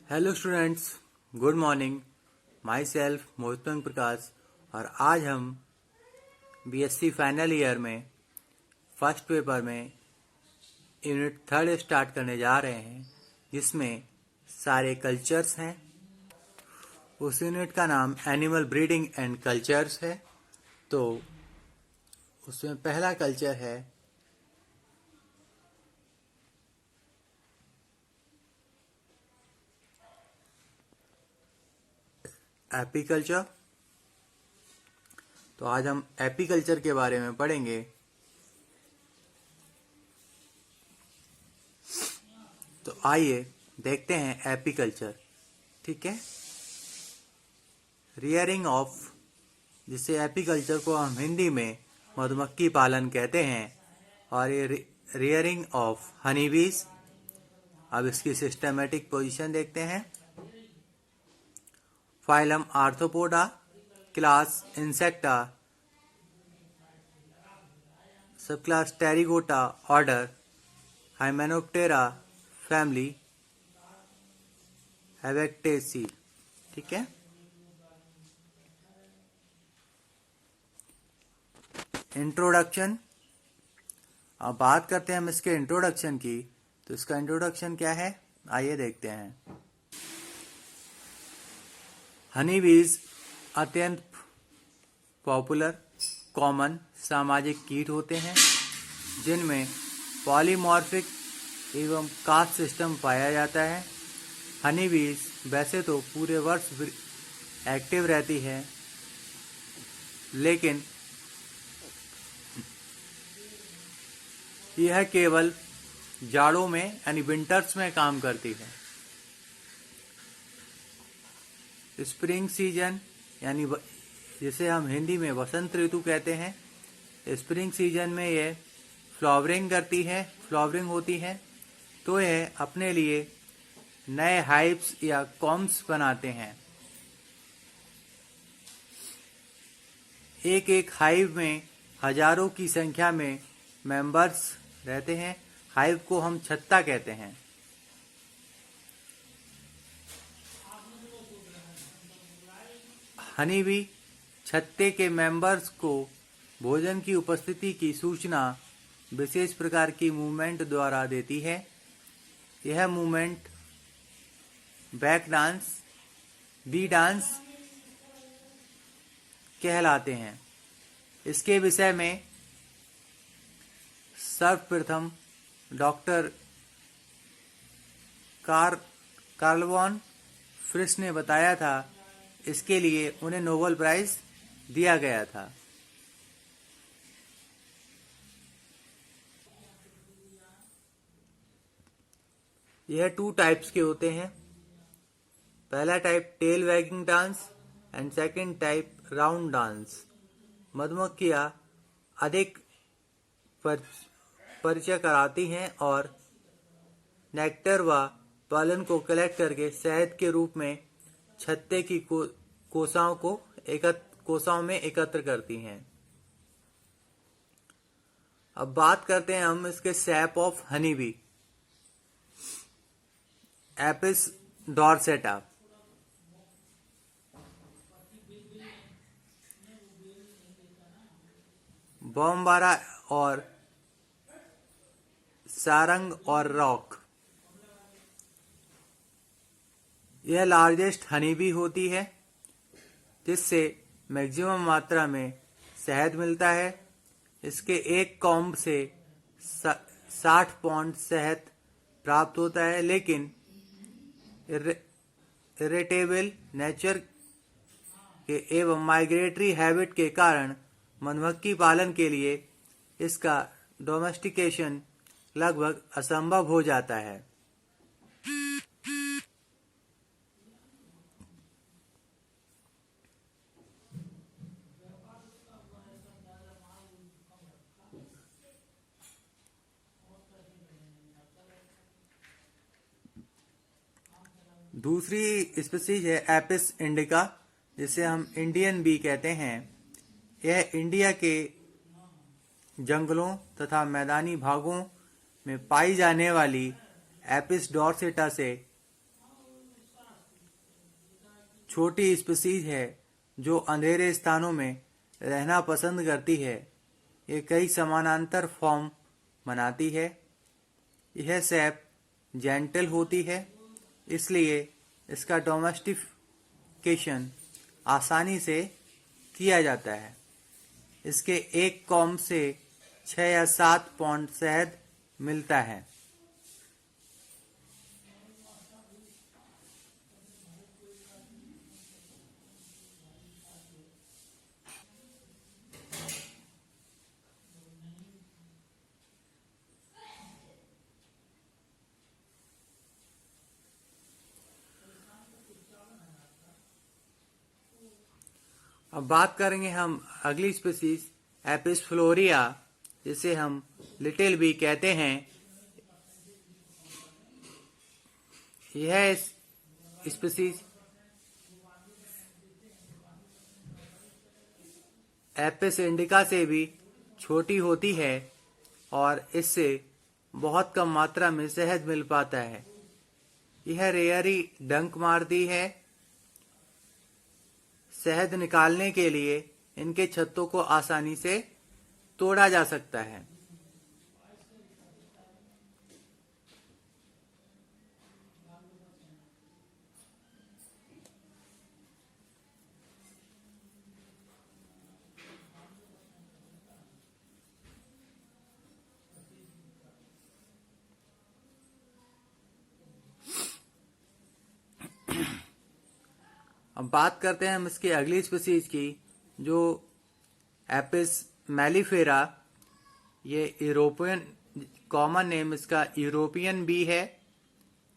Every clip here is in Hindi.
Hello students, good morning. Myself Mohit Prakash और आज हम बीएससी फाइनल ईयर में फर्स्ट पेपर में यूनिट 3 स्टार्ट करने जा रहे हैं, जिसमें सारे कल्चर्स हैं। उस यूनिट का नाम एनिमल ब्रीडिंग एंड कल्चर्स है। तो उसमें पहला कल्चर है एपीकल्चर। तो आज हम एपीकल्चर के बारे में पढ़ेंगे। तो आइए देखते हैं एपीकल्चर। ठीक है, रियरिंग ऑफ, जिसे एपीकल्चर को हम हिंदी में मधुमक्खी पालन कहते हैं, और ये रियरिंग ऑफ हनी बीज। अब इसकी सिस्टमेटिक पोजीशन देखते हैं। Phylum arthropoda, class insecta, sub class pterygota, order hymenoptera, family हैवेक्टेसी। ठीक है, इंट्रोडक्शन। अब बात करते हैं हम इसके इंट्रोडक्शन की। तो इसका इंट्रोडक्शन क्या है, आइए देखते हैं। हनी बीज अत्यंत पॉपुलर कॉमन सामाजिक कीट होते हैं, जिनमें पॉलीमॉर्फिक एवं कास्ट सिस्टम पाया जाता है। हनी बीज वैसे तो पूरे वर्ष एक्टिव रहती है, लेकिन यह केवल जाड़ों में यानी विंटर्स में काम करती है। स्प्रिंग सीजन यानी जिसे हम हिंदी में वसंत ऋतु कहते हैं, स्प्रिंग सीजन में ये फ्लावरिंग होती है। तो यह अपने लिए नए हाइव्स या कॉम्स बनाते हैं। एक एक हाइव में हजारों की संख्या में मेंबर्स रहते हैं। हाइव को हम छत्ता कहते हैं। हनी बी छत्ते के मेंबर्स को भोजन की उपस्थिति की सूचना विशेष प्रकार की मूवमेंट द्वारा देती है। यह movement back dance, bee dance कहलाते हैं। इसके विषय में सर्वप्रथम डॉक्टर कार्ल वॉन फ्रिश ने बताया था। इसके लिए उन्हें नोबेल प्राइज दिया गया था। यह 2 टाइप्स के होते हैं। पहला type tail wagging dance and second type round dance. मधुमक्खियां अधिक परिचय कराती हैं और नेक्टर व पॉलन को कलेक्ट करके शहद के रूप में छत्ते की कोशाओं में एकत्र करती हैं। अब बात करते हैं हम इसके सैप of honey bee. Apis dorsata, बॉम्बारा और सारंग और रॉक। यह लार्जेस्ट हनी बी होती है, जिससे मैक्सिमम मात्रा में शहद मिलता है। इसके एक कॉम्ब से 60 पाउंड शहद प्राप्त होता है, लेकिन इरिटेबल नेचर के एवं माइग्रेटरी हैबिट के कारण मधुमक्खी पालन के लिए इसका डोमेस्टिकेशन लगभग असंभव हो जाता है। दूसरी स्पीशीज है एपिस इंडिका, जिसे हम इंडियन बी कहते हैं। यह इंडिया के जंगलों तथा मैदानी भागों में पाई जाने वाली एपिस डॉर्सेटा से छोटी स्पीसीज है जो अंधेरे स्थानों में रहना पसंद करती है। ये कई समानांतर फॉर्म बनाती है। यह सैप जेंटल होती है, इसलिए इसका डोमेस्टिकेशन आसानी से किया जाता है। इसके एक कॉम से 6 या 7 पौंड शहद मिलता है। अब बात करेंगे हम अगली स्पीसीज एपिस फ्लोरिया, जिसे हम लिटिल बी कहते हैं। यह स्पीसीज एपिस इंडिका से भी छोटी होती है और इससे बहुत कम मात्रा में शहद मिल पाता है। यह रेयरी डंक मारती है। शहद निकालने के लिए इनके छत्तों को आसानी से तोड़ा जा सकता है। अब बात करते हैं हम इसकी अगली स्पीसीज की, जो एपिस मेलिफेरा। ये यूरोपियन कॉमन नेम इसका यूरोपियन बी है।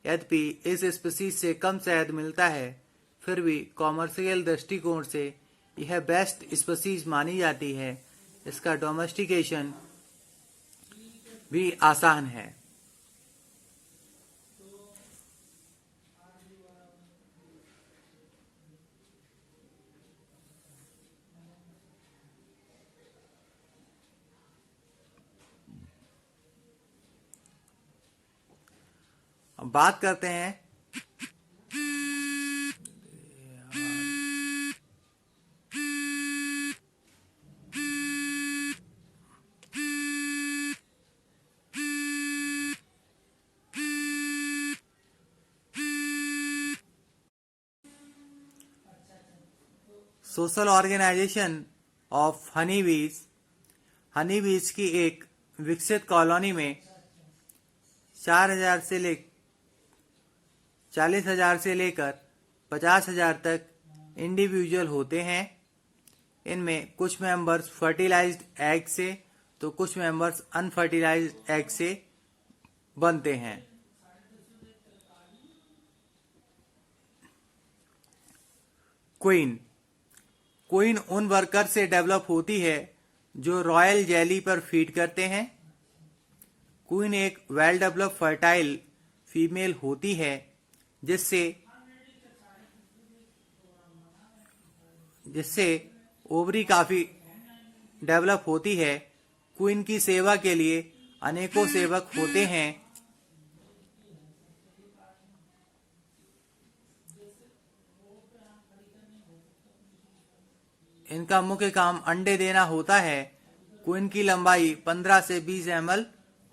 यद्यपि इस स्पीसीज से कम शहद मिलता है, फिर भी कॉमर्शियल दृष्टिकोण से यह बेस्ट स्पीसीज मानी जाती है। इसका डोमेस्टिकेशन भी आसान है। अब बात करते हैं सोशल ऑर्गेनाइजेशन ऑफ हनी बीज। हनी बीज की एक विकसित कॉलोनी में 40,000 से लेकर 50,000 तक इंडिविजुअल होते हैं। इनमें कुछ मेंबर्स फर्टिलाइज्ड एग से तो कुछ मेंबर्स अनफर्टिलाइज्ड एग से बनते हैं। क्वीन उन वर्कर से डेवलप होती है जो रॉयल जेली पर फीड करते हैं। क्वीन एक वेल डेवलप फर्टाइल फीमेल होती है, जिससे ओवरी काफी डेवलप होती है। क्वीन की सेवा के लिए अनेकों सेवक होते हैं। इनका मुख्य काम अंडे देना होता है। क्वीन की लंबाई 15 से 20 ml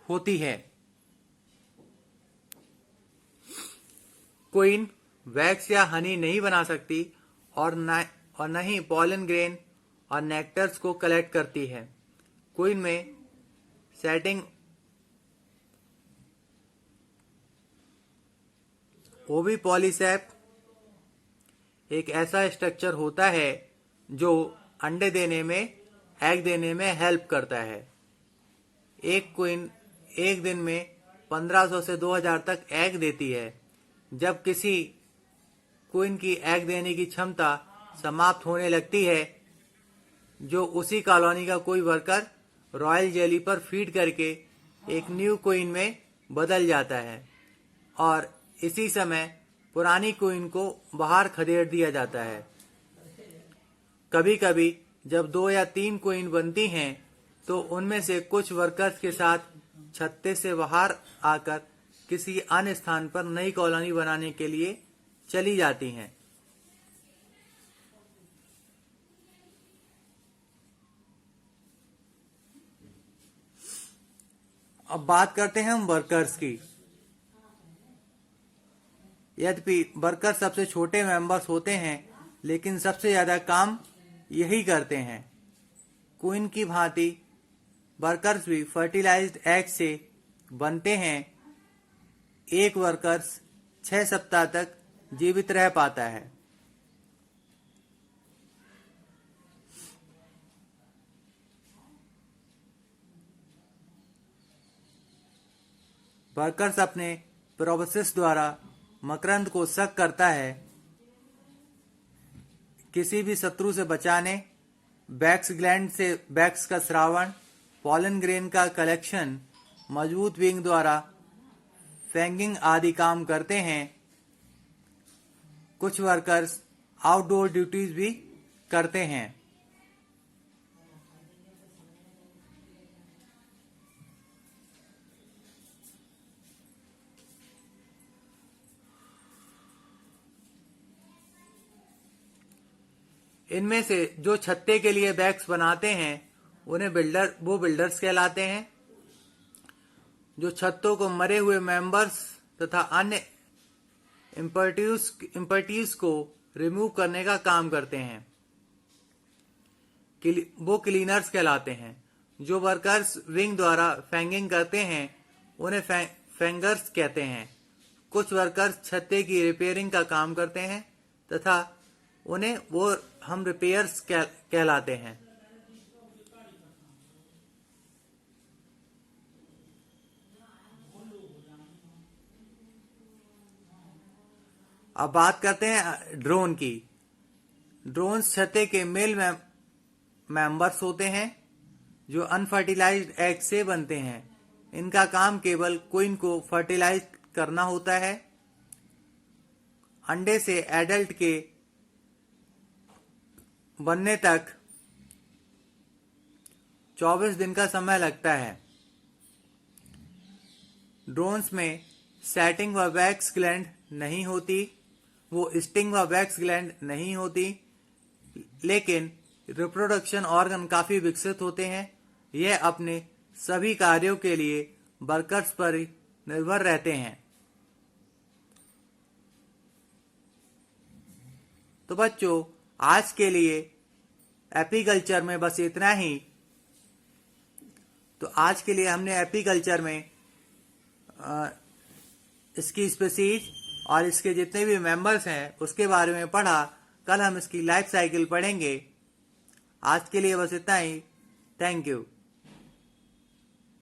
होती है। क्वीन वैक्स या हनी नहीं बना सकती और न ही पॉलन ग्रेन और नेक्टर्स को कलेक्ट करती है। क्वीन में सेटिंग ओविपोलिसेप एक ऐसा स्ट्रक्चर होता है जो अंडे देने में, एग देने में हेल्प करता है। एक क्वीन एक दिन में 1500 से 2000 तक एग देती है। जब किसी क्वीन की एग देने की क्षमता समाप्त होने लगती है, जो उसी कॉलोनी का कोई वर्कर रॉयल जेली पर फीड करके एक न्यू क्वीन में बदल जाता है और इसी समय पुरानी क्वीन को बाहर खदेड़ दिया जाता है। कभी कभी जब 2 या 3 क्वीन बनती हैं, तो उनमें से कुछ वर्कर्स के साथ छत्ते से बाहर आकर किसी अन्य स्थान पर नई कॉलोनी बनाने के लिए चली जाती हैं। अब बात करते हैं हम वर्कर्स की। यद्यपि वर्कर सबसे छोटे मेंबर्स होते हैं, लेकिन सबसे ज्यादा काम यही करते हैं। क्वीन की भांति वर्कर्स भी फर्टिलाइज्ड एग से बनते हैं। एक वर्कर्स 6 सप्ताह तक जीवित रह पाता है। वर्कर्स अपने प्रोबोसिस द्वारा मकरंद को सक करता है। किसी भी शत्रु से बचाने, बैक्स ग्लैंड से बैक्स का स्रावण, पॉलन ग्रेन का कलेक्शन, मजबूत विंग द्वारा फैंगिंग आदि काम करते हैं। कुछ वर्कर्स आउटडोर ड्यूटीज भी करते हैं। इनमें से जो छत्ते के लिए बैग्स बनाते हैं उन्हें बिल्डर्स कहलाते हैं। जो छत्तों को मरे हुए मेंबर्स तथा अन्य इम्पर्टीज को रिमूव करने का काम करते हैं, वो क्लीनर्स कहलाते हैं। जो वर्कर्स विंग द्वारा फैंगिंग करते हैं उन्हें फैंगर्स कहते हैं। कुछ वर्कर्स छत्ते की रिपेयरिंग का काम करते हैं तथा उन्हें वो हम रिपेयर्स कहलाते हैं। अब बात करते हैं ड्रोन की। ड्रोन्स छत्ते के मेल मेंबर्स होते हैं जो अनफर्टिलाइज्ड एग से बनते हैं। इनका काम केवल क्वीन को फर्टिलाइज करना होता है। अंडे से एडल्ट के बनने तक 24 दिन का समय लगता है। ड्रोन्स में सेटिंग व वैक्स ग्लैंड नहीं होती, वो स्टिंग व वैक्स ग्लैंड नहीं होती, लेकिन रिप्रोडक्शन ऑर्गन काफी विकसित होते हैं। यह अपने सभी कार्यों के लिए वर्कर्स पर निर्भर रहते हैं। तो बच्चों, आज के लिए एपीकल्चर में बस इतना ही। तो आज के लिए हमने एपीकल्चर में इसकी स्पीशीज और इसके जितने भी मेंबर्स हैं उसके बारे में पढ़ा। कल हम इसकी लाइफ साइकिल पढ़ेंगे। आज के लिए बस इतना ही। Thank you.